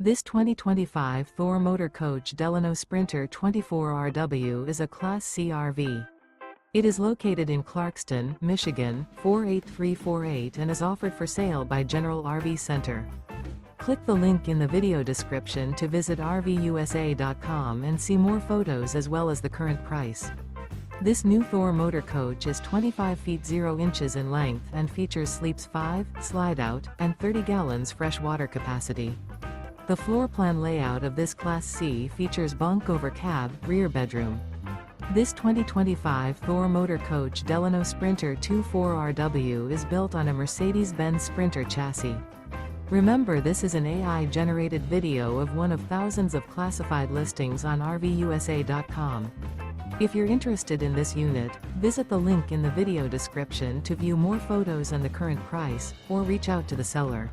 This 2025 Thor Motor Coach Delano Sprinter 24RW is a Class C RV. It is located in Clarkston, Michigan, 48348 and is offered for sale by General RV Center. Click the link in the video description to visit RVUSA.com and see more photos as well as the current price. This new Thor Motor Coach is 25 feet 0 inches in length and features sleeps 5, slide-out, and 30 gallons fresh water capacity. The floor plan layout of this Class C features bunk over cab, rear bedroom. This 2025 Thor Motor Coach Delano Sprinter 24RW is built on a Mercedes-Benz Sprinter chassis. Remember, this is an AI-generated video of one of thousands of classified listings on RVUSA.com. If you're interested in this unit, visit the link in the video description to view more photos and the current price, or reach out to the seller.